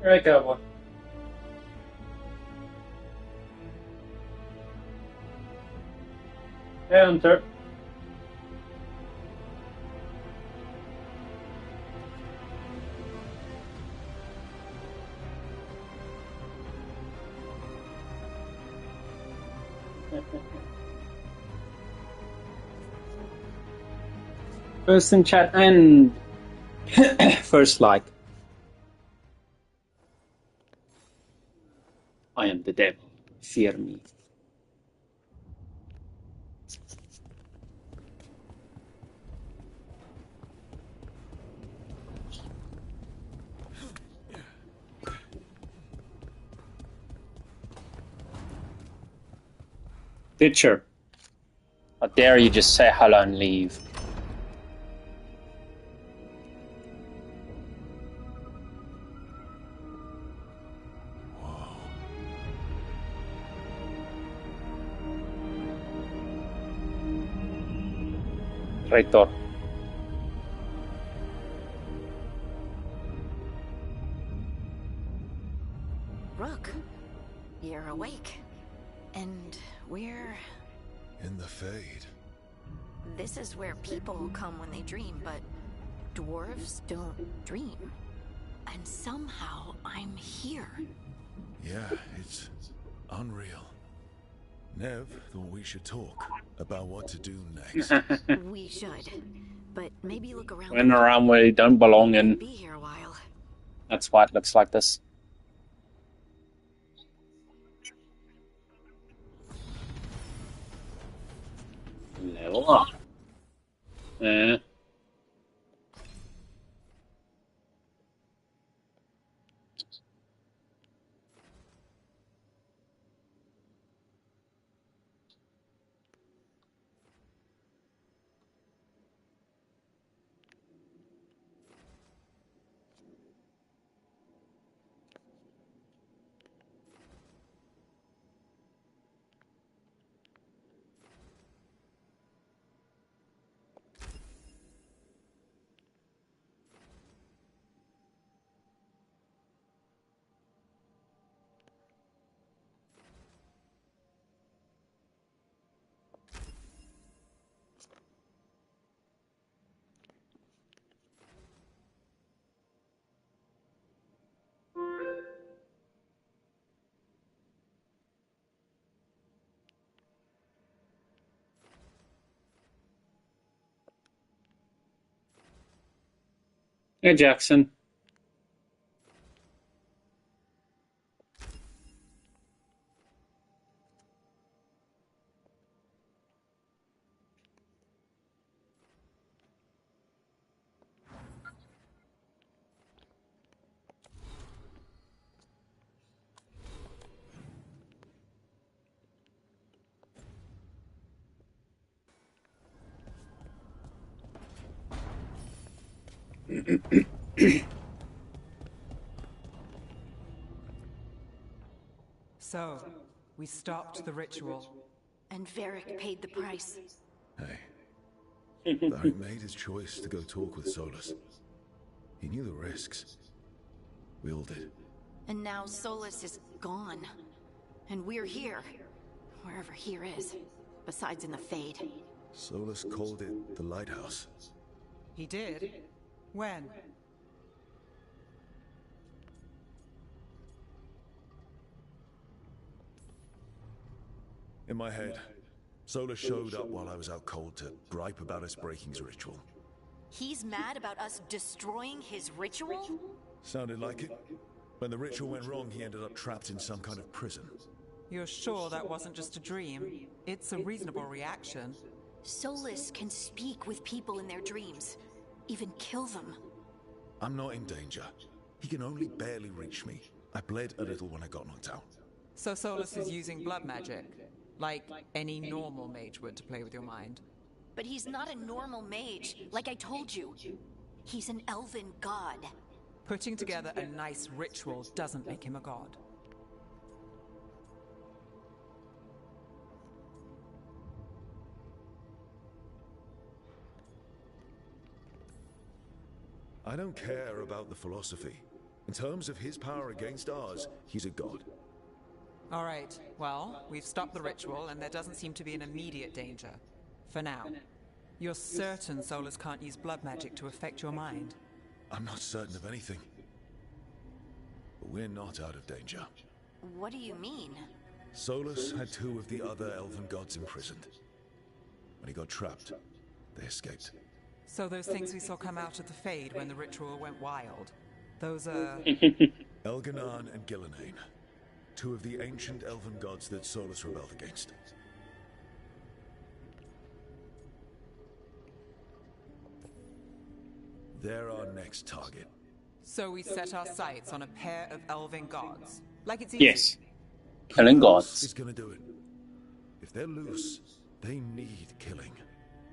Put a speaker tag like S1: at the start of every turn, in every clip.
S1: Right, cowboy. Hey, Hunter. First in chat and first like. I am the devil. Fear me. Ditcher. How dare you just say hello and leave? Traitor.
S2: Rook, you're awake. And we're...
S3: in the Fade.
S2: This is where people come when they dream, but dwarves don't dream. And somehow I'm here.
S3: Yeah, it's unreal. Nev thought we should talk about what to do next.
S2: We should. But maybe look around.
S1: Went around where you don't belong in.
S2: Be here a while.
S1: That's why it looks like this. Level up. Eh. Hey, Jackson.
S4: So, we stopped the ritual.
S2: And Varric paid the price.
S3: Hey, Barry made his choice to go talk with Solus. He knew the risks. We all did.
S2: And now Solus is gone. And we're here. Wherever here is. Besides in the Fade.
S3: Solus called it the Lighthouse.
S4: He did? When?
S3: In my head, Solus showed up while I was out cold to gripe about us breaking his ritual.
S2: He's mad about us destroying his ritual?
S3: Sounded like it. When the ritual went wrong, he ended up trapped in some kind of prison.
S4: You're sure that wasn't just a dream? It's a reasonable reaction.
S2: Solus can speak with people in their dreams. Even kill them.
S3: I'm not in danger. He can only barely reach me. I bled a little when I got knocked out.
S4: So Solus is using blood magic? Like any normal mage would to play with your mind?
S2: But he's not a normal mage, like I told you. He's an elven god.
S4: Putting together a nice ritual doesn't make him a god.
S3: I don't care about the philosophy. In terms of his power against ours, he's a god.
S4: All right, well, we've stopped the ritual, and there doesn't seem to be an immediate danger. For now. You're certain Solus can't use blood magic to affect your mind?
S3: I'm not certain of anything. But we're not out of danger.
S2: What do you mean?
S3: Solus had 2 of the other elven gods imprisoned. When he got trapped, they escaped.
S4: So those things we saw come out of the Fade when the ritual went wild, those are...
S3: Elganan and Gillenane. 2 of the ancient elven gods that Solus rebelled against. They're our next target.
S4: So we set our sights on a pair of elven gods. Like it's easy.
S1: Yes. Killing gods.
S3: Is gonna do it. If they're loose, they need killing.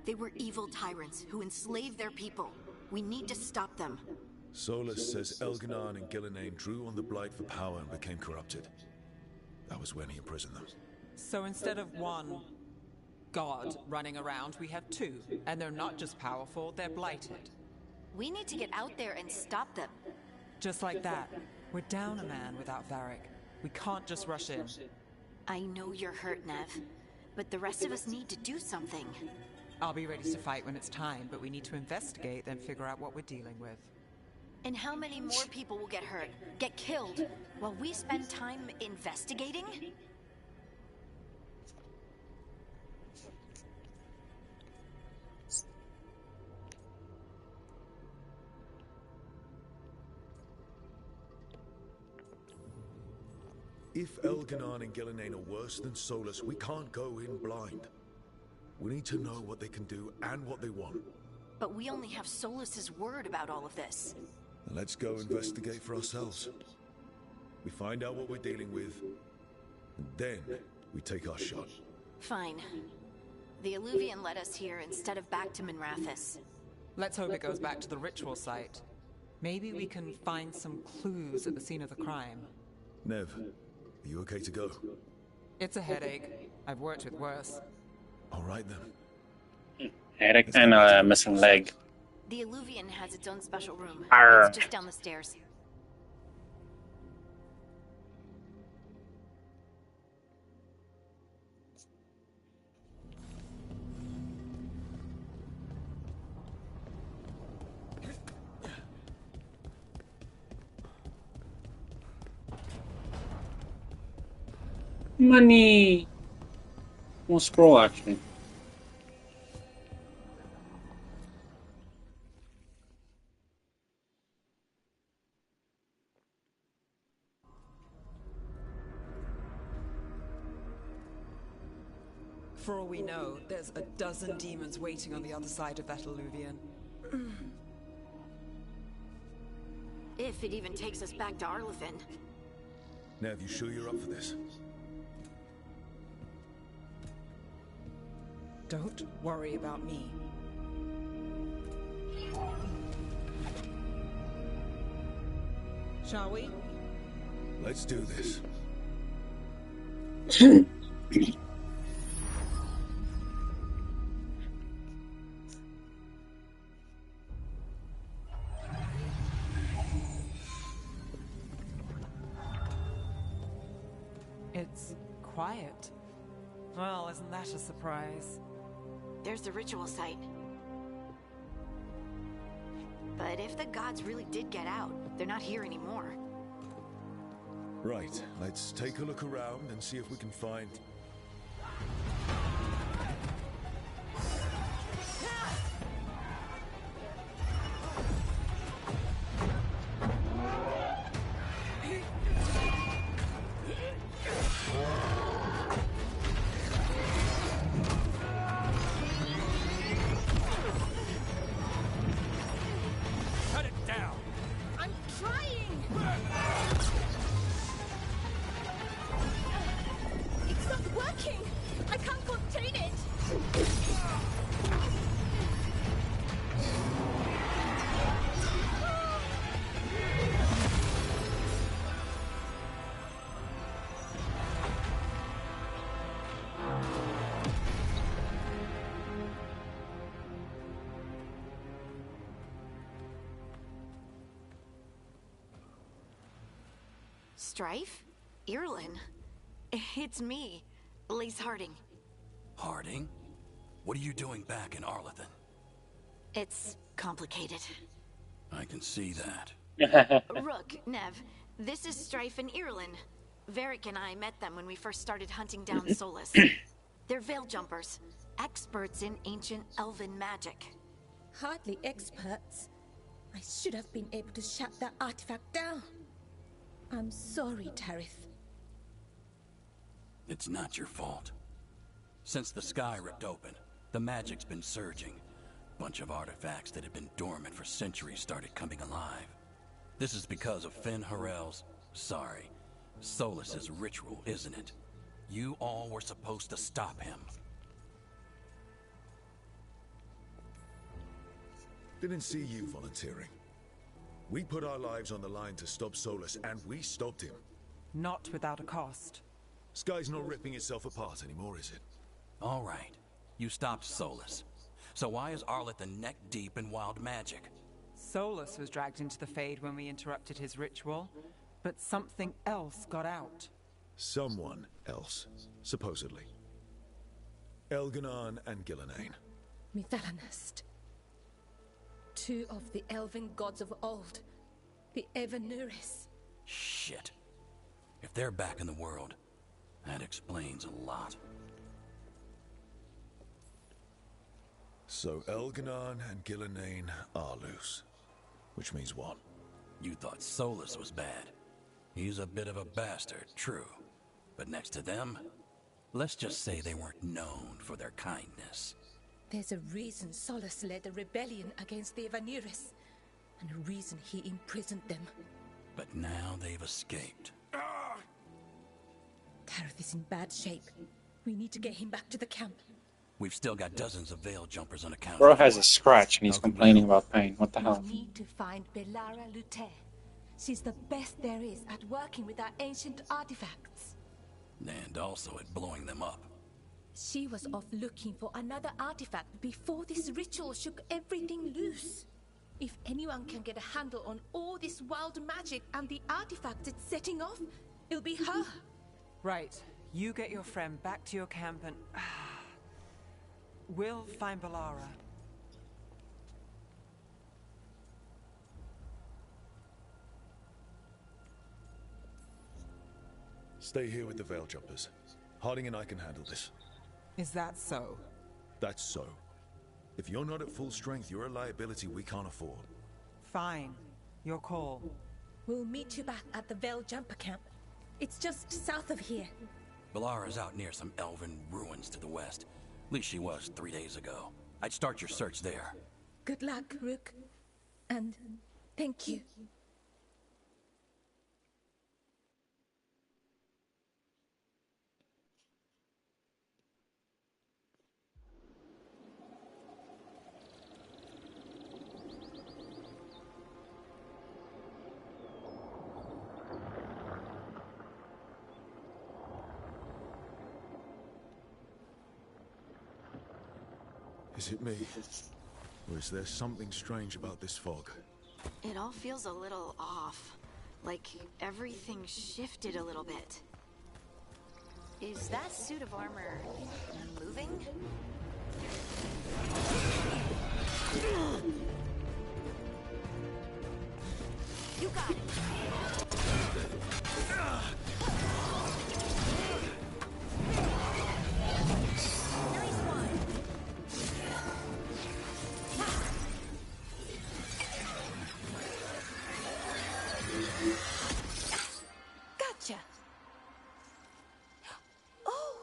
S2: They were evil tyrants who enslaved their people. We need to stop them.
S3: Solus says Elganan and Gillenane drew on the Blight for power and became corrupted. That was when he imprisoned them.
S4: So instead of 1 god running around, we have 2. And they're not just powerful, they're blighted.
S2: We need to get out there and stop them.
S4: Just like that. We're down a man without Varric. We can't just rush in.
S2: I know you're hurt, Nev, but the rest of us need to do something.
S4: I'll be ready to fight when it's time, but we need to investigate, then figure out what we're dealing with.
S2: And how many more people will get hurt, get killed, while we spend time investigating?
S3: If Elganan and Gillenane are worse than Solus, we can't go in blind. We need to know what they can do and what they want.
S2: But we only have Solus's word about all of this.
S3: Let's go investigate for ourselves. We find out what we're dealing with, and then we take our shot.
S2: Fine. The Illuvian led us here instead of back to Minrathous.
S4: Let's hope it goes back to the ritual site. Maybe we can find some clues at the scene of the crime.
S3: Nev, are you okay to go?
S4: It's a headache. I've worked with worse.
S3: All right then.
S1: Headache and a missing leg.
S2: The Illuvian has its own special room.
S1: Arr.
S2: It's just down the stairs.
S1: Money. We'll scroll actually.
S4: For all we know, there's a dozen demons waiting on the other side of that Illuvian.
S2: If it even takes us back to Arlefin.
S3: Nev, you sure you're up for this?
S4: Don't worry about me. Shall we?
S3: Let's do this.
S4: It's quiet. Well, isn't that a surprise?
S2: There's the ritual site. But if the gods really did get out, they're not here anymore.
S3: Right, let's take a look around and see if we can find...
S2: Strife? Irulan? It's me, Lace Harding.
S5: Harding? What are you doing back in Arlington?
S2: It's complicated.
S5: I can see that.
S2: Rook, Nev, this is Strife and Irulan. Varric and I met them when we first started hunting down Solus. They're veil jumpers, experts in ancient elven magic.
S6: Hardly experts. I should have been able to shut that artifact down. I'm sorry, Tarith.
S5: It's not your fault. Since the sky ripped open, the magic's been surging. Bunch of artifacts that had been dormant for centuries started coming alive. This is because of Finn Harel's... sorry, Solus's ritual, isn't it? You all were supposed to stop him.
S3: Didn't see you volunteering. We put our lives on the line to stop Solus, and we stopped him.
S4: Not without a cost.
S3: Sky's not ripping itself apart anymore, is it?
S5: All right, you stopped Solus. So why is Arlington neck deep in wild magic?
S4: Solus was dragged into the Fade when we interrupted his ritual, but something else got out.
S3: Someone else, supposedly. Elganon and Gillenane.
S6: Mithalanast. Two of the elven gods of old. The Evanuris.
S5: Shit. If they're back in the world, that explains a lot.
S3: So Elganon and Gillenane are loose. Which means what?
S5: You thought Solus was bad. He's a bit of a bastard, true. But next to them, let's just say they weren't known for their kindness.
S6: There's a reason Solus led a rebellion against the Evanuris, and a reason he imprisoned them.
S5: But now they've escaped.
S6: Tarith is in bad shape. We need to get him back to the camp.
S5: We've still got dozens of veil jumpers unaccounted
S1: Bro has
S5: for.
S1: a scratch and he's complaining about pain. What the hell?
S6: We need to find Belara Luther. She's the best there is at working with our ancient artifacts.
S5: And also at blowing them up.
S6: She was off looking for another artifact before this ritual shook everything loose. If anyone can get a handle on all this wild magic and the artifacts it's setting off, it'll be her.
S4: Right. You get your friend back to your camp and... we'll find Belara.
S3: Stay here with the Veil Jumpers. Harding and I can handle this.
S4: Is that so?
S3: That's so. If you're not at full strength, you're a liability we can't afford.
S4: Fine. Your call.
S6: We'll meet you back at the Veil Jumper camp. It's just south of here.
S5: Belara's out near some elven ruins to the west. At least she was 3 days ago. I'd start your search there.
S6: Good luck, Rook. And thank you.
S3: Is it me? Or is there something strange about this fog?
S2: It all feels a little off. Like everything shifted a little bit. Is that suit of armor moving? You got it. Nice one. Gotcha. Oh,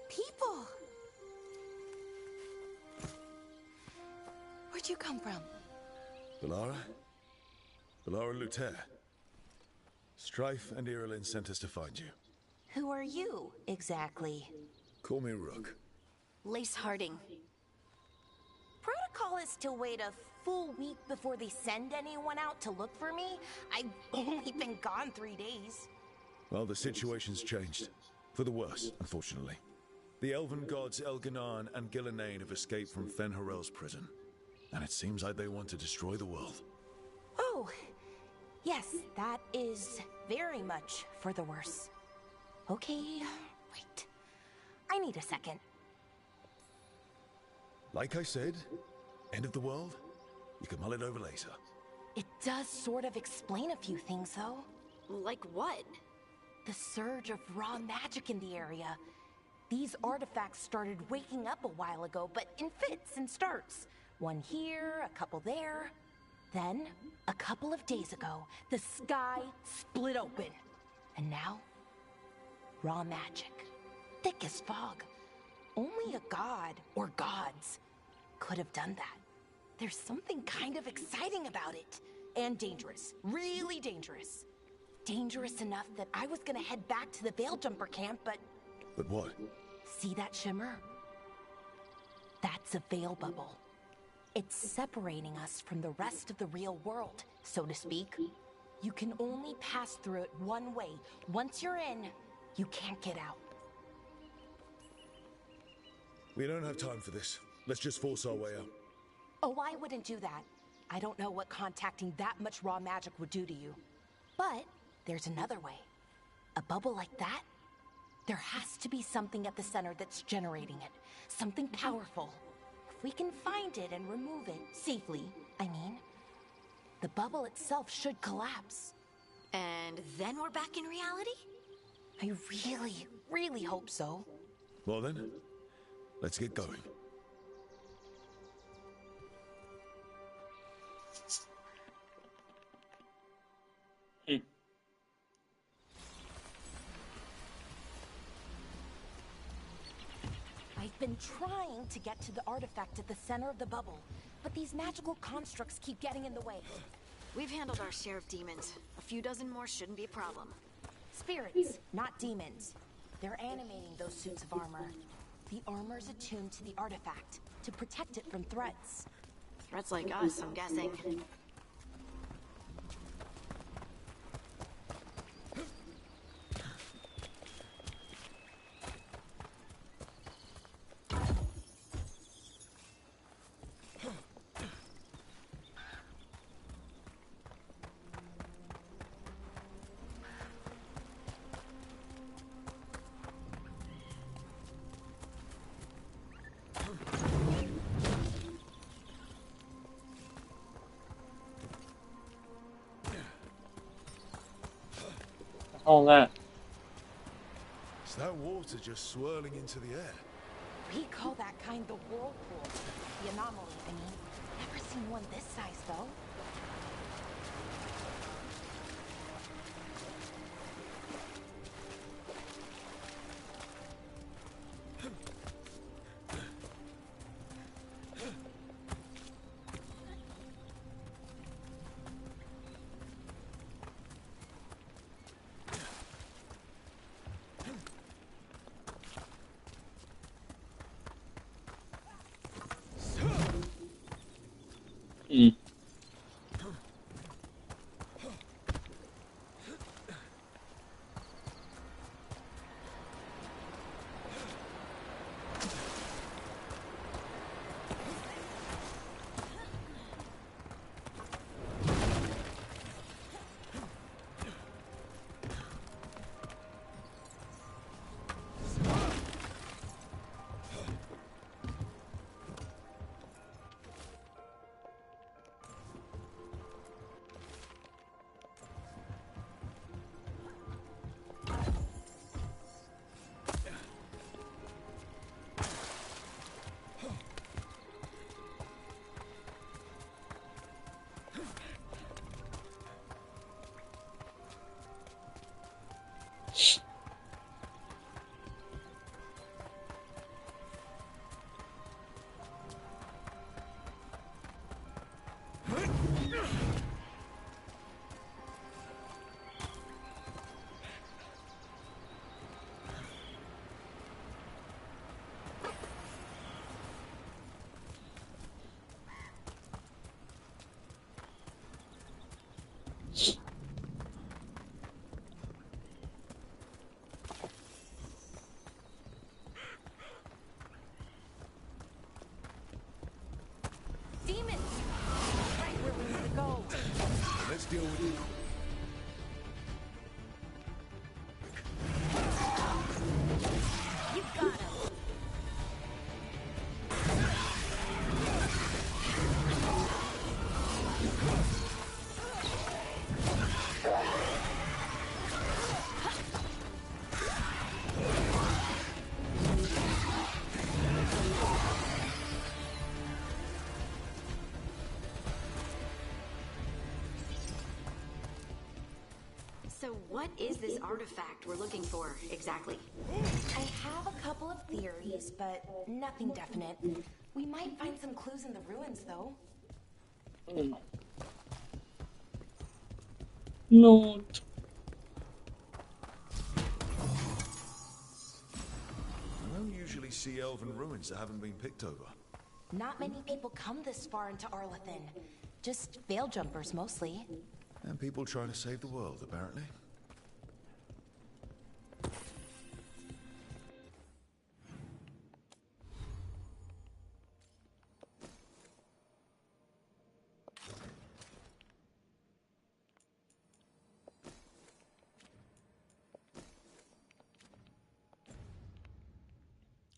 S2: people. Where'd you come from?
S3: Belara? Belara Luther. Strife and Irulan sent us to find you.
S2: Who are you, exactly?
S3: Call me Rook.
S2: Lace Harding.
S7: Protocol is to wait a full week before they send anyone out to look for me. I've only been gone 3 days.
S3: Well, the situation's changed. For the worse, unfortunately. The elven gods Elganon and Gillenane have escaped from Fen'Harel's prison. And it seems like they want to destroy the world.
S7: Oh, yes, that is Very much for the worse. Okay, wait. I need a second.
S3: Like I said, end of the world? You can mull it over later.
S7: It does sort of explain a few things, though.
S2: Like what?
S7: The surge of raw magic in the area. These artifacts started waking up a while ago, but in fits and starts. One here, a couple there. Then, a couple of days ago, the sky split open. And now, raw magic. Thick as fog. Only a god, or gods, could have done that. There's something kind of exciting about it. And dangerous. Really dangerous. Dangerous enough that I was gonna head back to the Veilguard camp, but...
S3: But what?
S7: See that shimmer? That's a veil bubble. It's separating us from the rest of the real world, so to speak. You can only pass through it one way. Once you're in, you can't get out.
S3: We don't have time for this. Let's just force our way out.
S7: Oh, I wouldn't do that. I don't know what contacting that much raw magic would do to you. But there's another way. A bubble like that? There has to be something at the center that's generating it. Something powerful. If we can find it and remove it safely, I mean, the bubble itself should collapse.
S2: And then we're back in reality?
S7: I really, really hope so.
S3: Well then, let's get going.
S7: I've been trying to get to the artifact at the center of the bubble, but these magical constructs keep getting in the way.
S2: We've handled our share of demons. A few dozen more shouldn't be a problem.
S7: Spirits, not demons. They're animating those suits of armor. The armor's attuned to the artifact to protect it from threats.
S2: Threats like us, I'm guessing.
S1: All that.
S3: Is that water just swirling into the air?
S7: We call that kind the whirlpool. The anomaly, I mean. Never seen one this size, though.
S2: What is this artifact we're looking for, exactly?
S7: I have a couple of theories, but nothing definite. We might find some clues in the ruins, though.
S8: Note.
S3: I don't usually see elven ruins that haven't been picked over.
S7: Not many people come this far into Arlathan. Just veil jumpers, mostly.
S3: And people trying to save the world, apparently.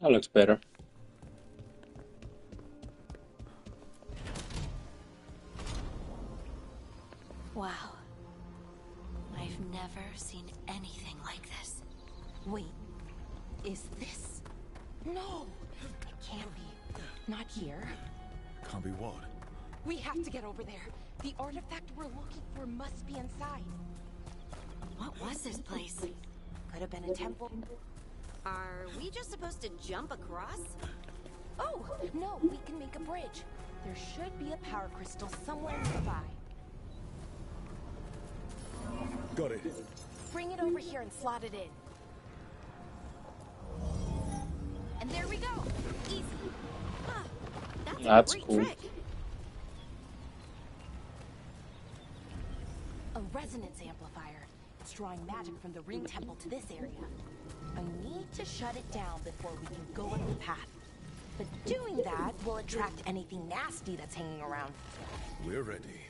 S1: That looks better.
S2: Wow. I've never seen anything like this.
S7: Wait, is this? No, it can't be. Not here.
S3: Can't be what?
S7: We have to get over there. The artifact we're looking for must be inside.
S2: What was this place?
S7: Could have been a temple.
S2: Are we just supposed to jump across?
S7: Oh, no, we can make a bridge. There should be a power crystal somewhere nearby.
S3: Got it.
S7: Bring it over here and slot it in.
S2: And there we go. Easy. Huh.
S1: That's
S2: a great
S1: cool.
S2: trick.
S7: A resonance amplifier. It's drawing magic from the ring temple to this area. I need to shut it down before we can go up the path. But doing that will attract anything nasty that's hanging around.
S3: We're ready.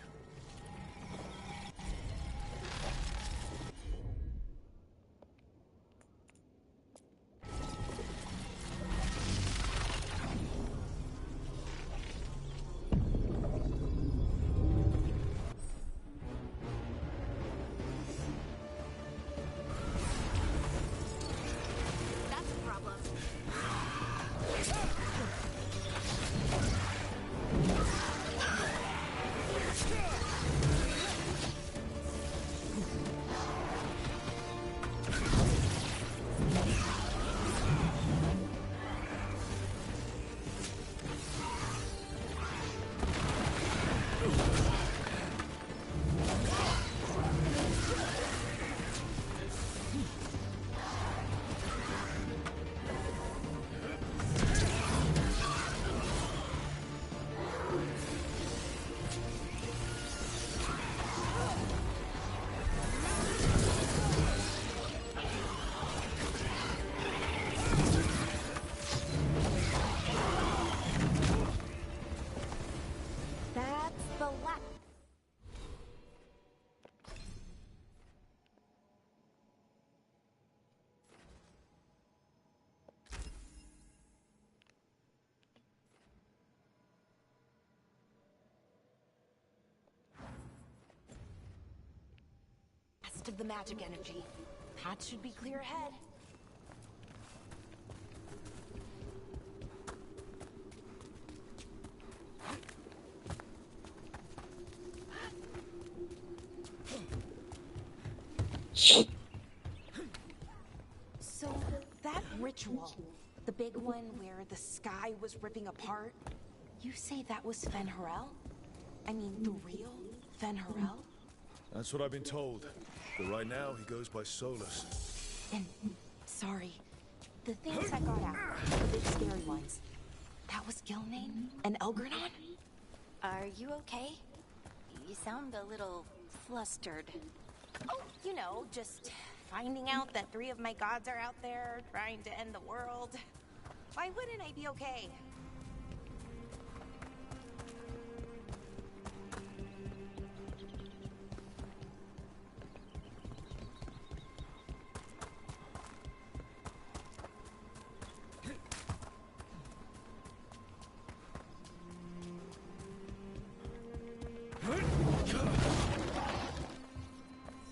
S2: That's a problem.
S7: That's the left. Rest of the magic energy. Path should be clear ahead. So, that ritual, the big one where the sky was ripping apart, you say that was Fen Harel? I mean, the real Fen Harel?
S3: That's what I've been told. But right now, he goes by Solus.
S7: And, sorry, the things I got out, the big scary ones, that was Gilnane and Elgranon?
S2: Are you okay? You sound a little flustered.
S7: Oh, you know, just finding out that 3 of my gods are out there trying to end the world. Why wouldn't I be okay?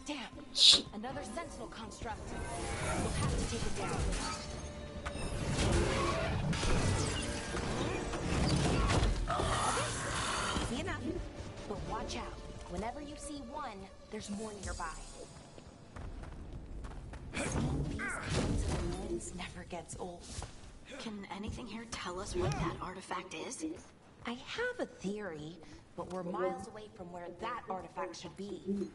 S7: Damn, another sentinel construct. We'll have to take it down. Okay, easy enough. But watch out. Whenever you see one, there's more nearby. gets old.
S2: Can anything here tell us what that artifact is?
S7: I have a theory, but we're miles away from where that artifact should be.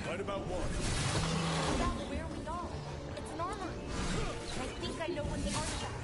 S3: Right about what?
S7: About where we are. It's an armory. I think I know what the artifact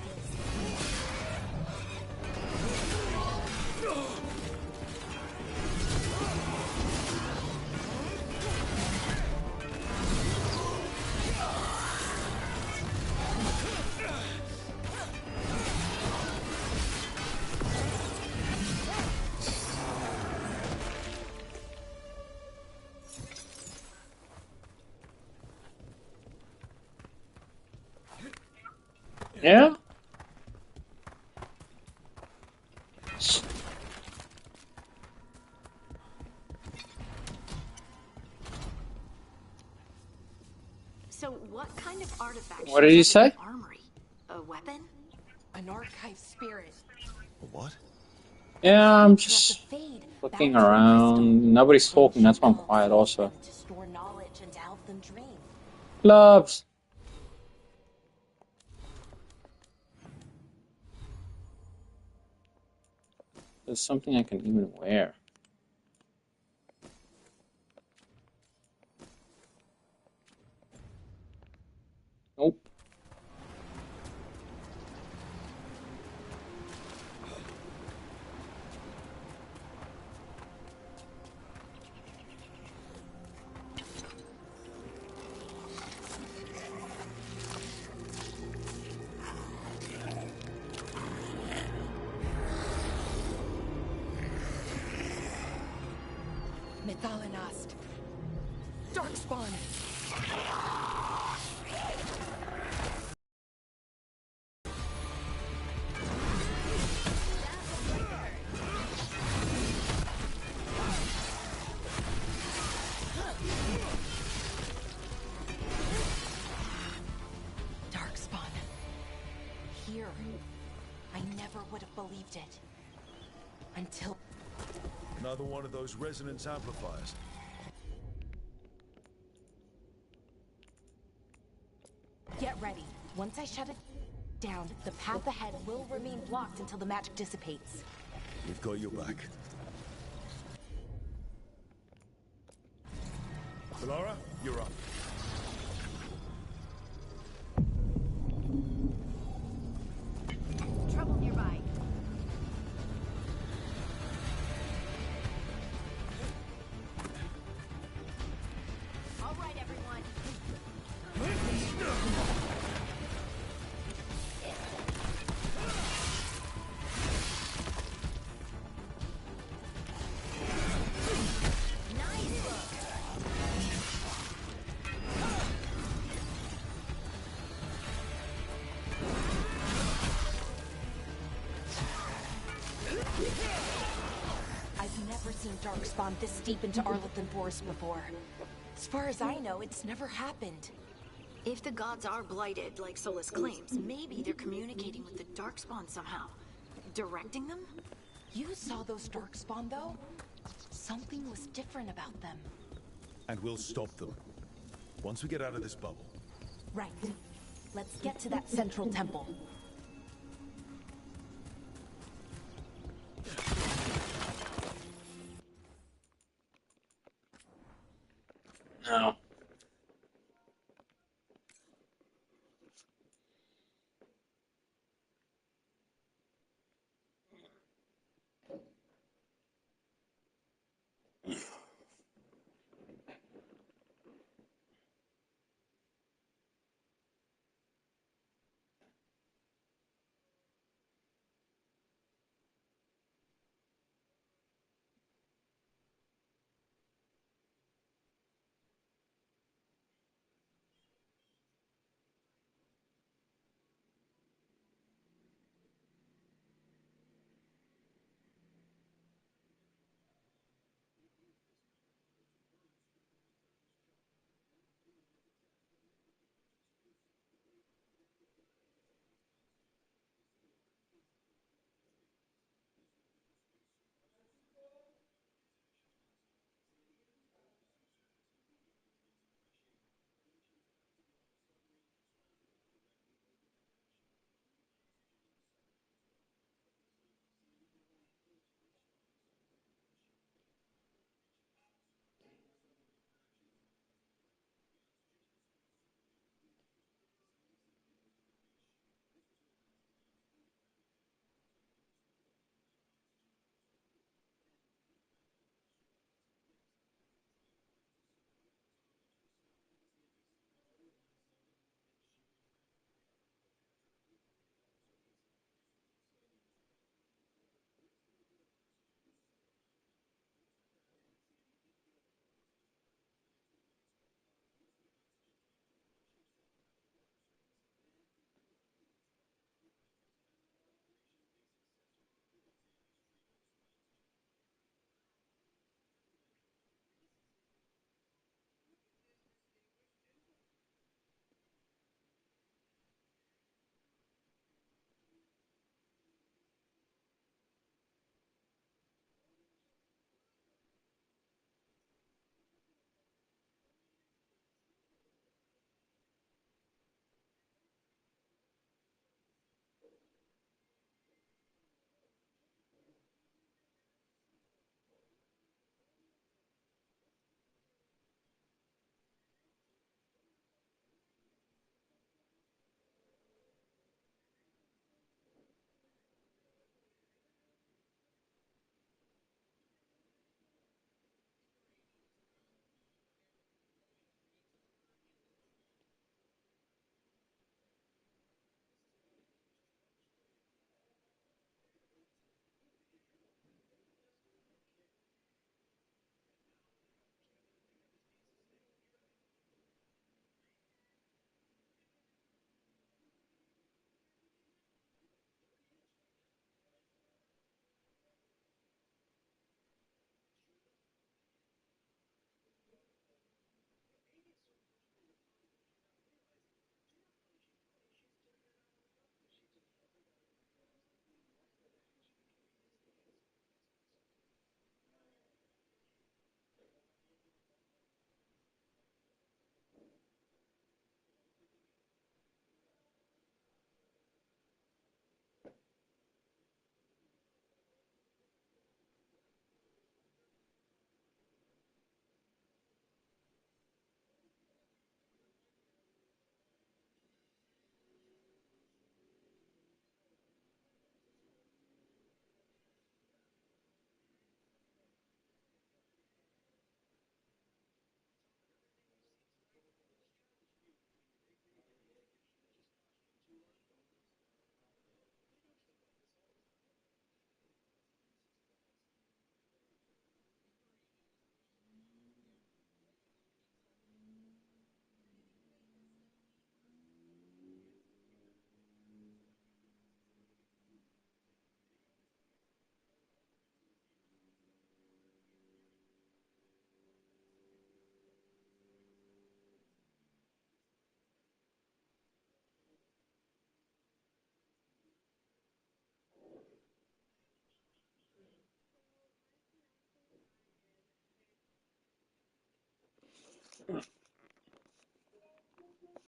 S1: Yeah?
S2: So what kind of artifact
S1: What did he
S2: shows up in
S1: say?
S2: the armory? A weapon?
S7: An archive spirit.
S3: What?
S1: Yeah, I'm
S7: Creature of the
S1: just
S7: Fade,
S1: looking
S7: bound to a crystal.
S1: around. Nobody's talking, that's why I'm
S7: Ancient
S1: quiet
S7: elves
S1: also.
S7: used them to store knowledge and to help them dream.
S1: Gloves! There's something I can even wear. Nope.
S6: Methalinast. Darkspawn.
S7: Darkspawn. Here. I never would have believed it. Until...
S3: Another one of those resonance amplifiers.
S7: Get ready. Once I shut it down, the path ahead will remain blocked until the magic dissipates.
S3: We've got your back. Laura, you're up.
S2: Trouble nearby. All right, everyone. Nice look.
S7: I've never seen Darkspawn this deep into Arlington Forest before. As far as I know, it's never happened.
S2: If the gods are blighted, like Solus claims, maybe they're communicating with the Darkspawn somehow. Directing them?
S7: You saw those Darkspawn, though? Something was different about them.
S3: And we'll stop them. Once we get out of this bubble.
S7: Right. Let's get to that central temple.
S1: No.